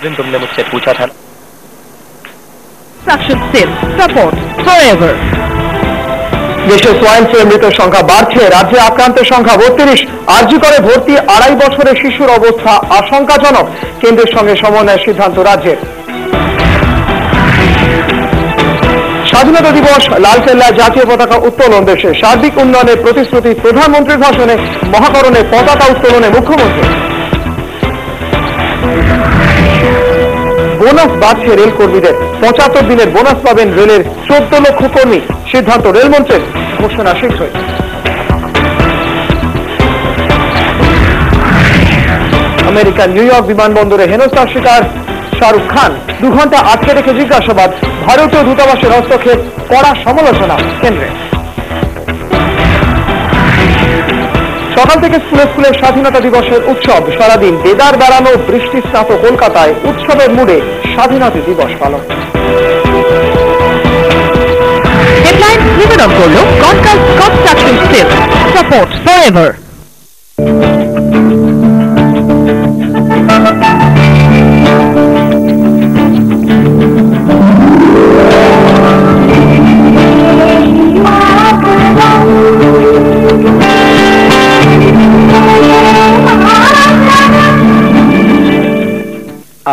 दिन तुमने मुझसे पूछा था। Support forever. দেশে সোয়াইন ফ্লু মৃতের সংখ্যা বাড়ছে, রাজ্যে আক্রান্তের সংখ্যা 32। আরজি করে ভর্তি 2.5 বছরের শিশুর অবস্থা আশঙ্কাজনক, কেন্দ্রের সঙ্গে সমন্বয়ের সিদ্ধান্ত রাজ্যের। স্বাধীনতা দিবস, লালকেল্লায় জাতীয় পতাকা উত্তোলন, দেশে সার্বিক উন্নয়নের প্রতিশ্রুতি, প্রধানমন্ত্রীর ভাষণে মহাকরণে পতাকা উত্তোলনে মুখ্যমন্ত্রী। বোনাস বাড়ছে রেল কর্মীদের, 75 দিনের বোনাস পাবেন রেলের 14 লক্ষ কর্মী, সিদ্ধান্ত রেলমন্ত্রীর, ঘোষণা শীঘ্রই। আমেরিকার নিউ ইয়র্ক বিমানবন্দরে হেনস্থার শিকার শাহরুখ খান, 2 ঘন্টা আটকে রেখে জিজ্ঞাসাবাদ, ভারতীয় দূতাবাসের হস্তক্ষেপ, কড়া সমালোচনা কেন্দ্রে। সকাল থেকে স্কুলে স্কুলে স্বাধীনতা দিবসের উৎসব, সারাদিন দেদার বেড়ানো, বৃষ্টি স্নাত কলকাতায় উৎসবের মুডে স্বাধীনতা দিবস পালন। হেডলাইন নিবেদন করল কনকাস কনস্ট্রাকশন স্টিল, সাপোর্ট ফরএভার।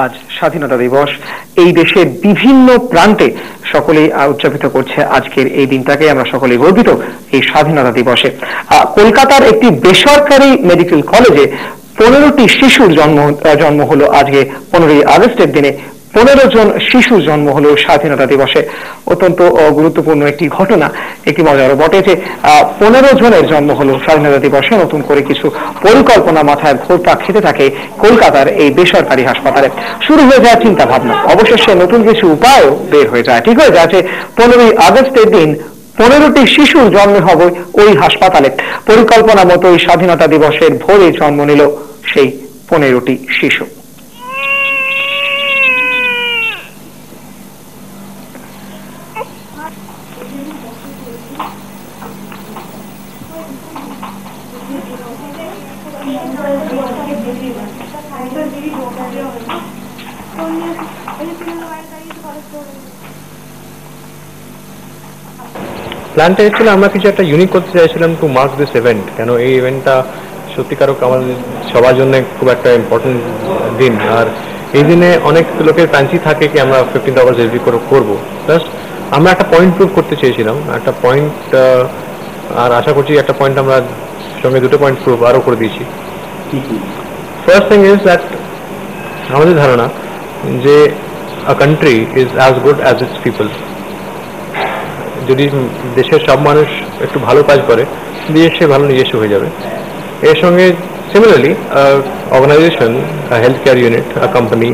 আজ স্বাধীনতা দিবস, এই দেশের বিভিন্ন প্রান্তে সকলেই উদযাপিত করছে আজকের এই দিনটাকে। আমরা সকলেই গর্বিত এই স্বাধীনতা দিবসে। কলকাতার একটি বেসরকারি মেডিকেল কলেজে 15টি শিশুর জন্ম হলো আজকে 15ই আগস্টের দিনে। 15 জন শিশুর জন্ম হলো স্বাধীনতা দিবসে। অত্যন্ত গুরুত্বপূর্ণ একটি ঘটনা, একটি মজারও বটে যে 15 জনের জন্ম হলো স্বাধীনতা দিবসে। নতুন করে কিছু পরিকল্পনা মাথায় ঘুরপাক খেতে থাকে কলকাতার এই বেসরকারি হাসপাতালে। শুরু হয়ে যায় চিন্তা ভাবনা, অবশেষে নতুন কিছু উপায়ও বের হয়ে যায়। ঠিক হয়ে যাচ্ছে 15ই আগস্টের দিন 15টি শিশুর জন্ম হবে ওই হাসপাতালে। পরিকল্পনা মতো ওই স্বাধীনতা দিবসের ভোরে জন্ম নিল সেই 15টি শিশু। প্ল্যানটা ছিল আমরা কিছু একটা ইউনিক করতে চাইছিলাম টু মার্ক দিস ইভেন্ট। কেন এই ইভেন্টটা সত্যিকার আমাদের সবার জন্য খুব একটা ইম্পর্টেন্ট দিন, আর এই দিনে অনেক লোকের ফ্যান্সি থাকে কি আমরা 15th আগস্ট এসবি করবো। প্লাস আমরা একটা পয়েন্ট প্রুভ করতে চেয়েছিলাম, একটা পয়েন্ট, আর আশা করছি একটা পয়েন্ট আমরা সঙ্গে 2টো পয়েন্ট প্রুভ আরও করে দিয়েছি। ফার্স্ট থিং ইজ দ্যাট আমাদের ধারণা যে আ country is as good as its people. যদি দেশের সব মানুষ একটু ভালো কাজ করে, দেশ সে ভালো নিজস্ব হয়ে যাবে। এর সঙ্গে similarly organisation, health care unit, company,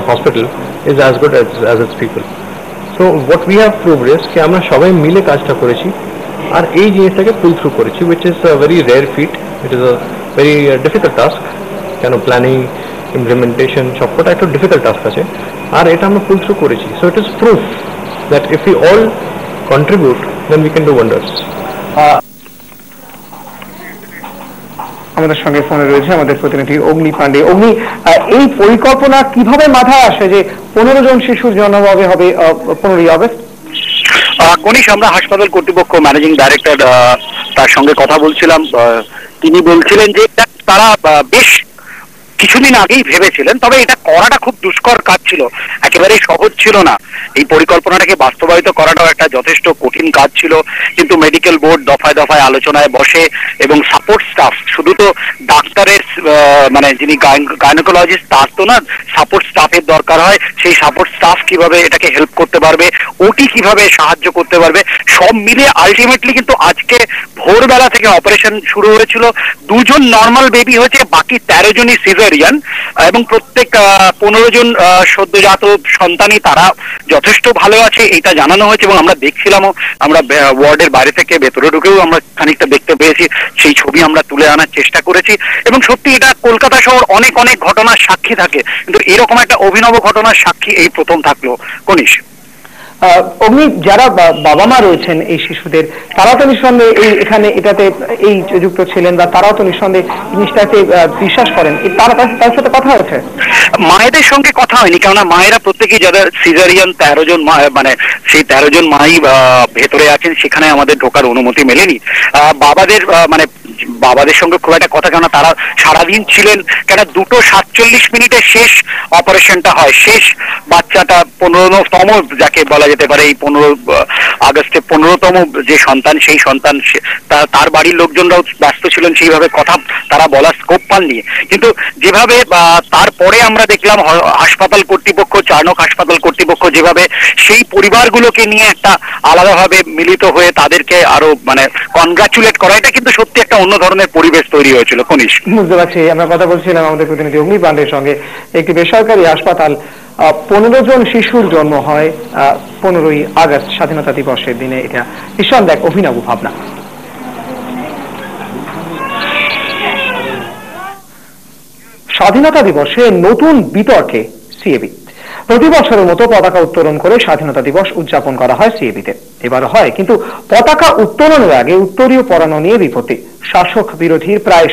hospital is as good as its people. So what we have proved is কি আমরা সবাই মিলে কাজটা করেছি আর এই জিনিসটাকে পুল থ্রু করেছি, which is a very rare feat. It is a very difficult task. কেন প্ল্যানিং, ইমপ্লিমেন্টেশন সবকটা একটু ডিফিকাল্ট টাস্ক আছে, আর এটা আমরা পুল থ্রু করেছি। So it is proof that if we all contribute, then we can do wonders. আমাদের সঙ্গে ফোনে রয়েছে আমাদের প্রতিনিধি অগ্নি পান্ডে। অগ্নি, এই পরিকল্পনা কিভাবে মাথায় আসে যে 15 জন শিশুর জন্ম হবে 15ই আগস্ট? কনিশ, আমরা হাসপাতাল কর্তৃপক্ষ ম্যানেজিং ডাইরেক্টর তার সঙ্গে কথা বলছিলাম। তিনি বলছিলেন যে তারা বেশ কিছুদিন আগেই ভেবেছিলেন, তবে এটা করাটা খুব দুষ্কর কাজ ছিল, একেবারেই সহজ ছিল না। এই পরিকল্পনাটাকে বাস্তবায়িত করাটাও একটা যথেষ্ট কঠিন কাজ ছিল। কিন্তু মেডিকেল বোর্ড দফায় দফায় আলোচনায় বসে এবং সাপোর্ট স্টাফ, শুধু তো ডাক্তারের মানে যিনি গাইনোকোলজিস্ট তার তো না, সাপোর্ট স্টাফের দরকার হয়। সেই সাপোর্ট স্টাফ কিভাবে এটাকে হেল্প করতে পারবে, ওটি কিভাবে সাহায্য করতে পারবে, সব মিলিয়ে আলটিমেটলি কিন্তু আজকে ভোরবেলা থেকে অপারেশন শুরু হয়েছিল। 2 জন নর্মাল বেবি হয়েছে, বাকি 13 জনই সিজারিয়ান, এবং প্রত্যেক 15 জন সদ্যজাত সন্তানই তারা যথেষ্ট ভালো আছে এটা জানানো হয়েছে। এবং আমরা দেখছিলামও, আমরা ওয়ার্ডের বাইরে থেকে ভেতরে ঢুকেও আমরা খানিকটা দেখতে পেয়েছি, সেই ছবি আমরা তুলে আনার চেষ্টা করেছি। এবং সত্যি এটা কলকাতা শহর অনেক অনেক ঘটনার সাক্ষী থাকে, কিন্তু এরকম একটা অভিনব ঘটনার সাক্ষী এই প্রথম থাকলো। কনিশ, অগ্নি, যারা বাবা মা রয়েছেন এই শিশুদের, তারা তো নিঃসন্দেহে এটাতে যুক্ত ছিলেন, বা তারাও তো নিঃসন্দেহে জিনিসটাকে বিশ্বাস করেন। তার সাথে কথা হয়েছে? মায়েদের সঙ্গে কথা হয়নি, কেননা মায়েরা প্রত্যেকেই যাদের সিজারিয়ান 13 জন মানে সেই 13 জন মাই ভেতরে আছেন, সেখানে আমাদের ঢোকার অনুমতি মেলেনি। বাবাদের সঙ্গে খুব একটা কথা, কেননা তারা সারাদিন ছিলেন, কেন 2:47 শেষ অপারেশনটা হয়, শেষ বাচ্চাটা 15তম যাকে বলা যেতে পারে, এই 15 আগস্টে 15তম যে সন্তান, সেই সন্তান তার বাড়ির লোকজনরাও ব্যস্ত ছিলেন, সেইভাবে কথা তারা বলার স্কোপ পাননি। কিন্তু যেভাবে তারপরে আমরা দেখলাম হাসপাতাল কর্তৃপক্ষ, 4 নং হাসপাতাল কর্তৃপক্ষ যেভাবে সেই পরিবারগুলোকে নিয়ে একটা আলাদাভাবে মিলিত হয়ে তাদেরকে আরো কনগ্রাচুলেট করা, এটা কিন্তু সত্যি একটা অন্য ধরনের পরিবেশ তৈরি হয়েছিল। কনিশ, বুঝতে পারছি। আমরা কথা বলছিলাম আমাদের প্রতিনিধি অগ্নি পান্ডের সঙ্গে। একটি বেসরকারি হাসপাতাল, 15 জন শিশুর জন্ম হয় 15ই আগস্ট স্বাধীনতা দিবসের দিনে। এটা নিঃসন্দেহে এক অভিনব ভাবনা। স্বাধীনতা দিবসে নতুন বিতর্কে সিএবি। প্রতি বছরের মতো পতাকা উত্তোলন করে স্বাধীনতা দিবস উদযাপন করা হয় সিএবিতে। এবার হয়, কিন্তু পতাকা উত্তোলনের আগে উত্তরীয় পরানো নিয়ে বিপত্তি। শাসক বিরোধীর প্রায়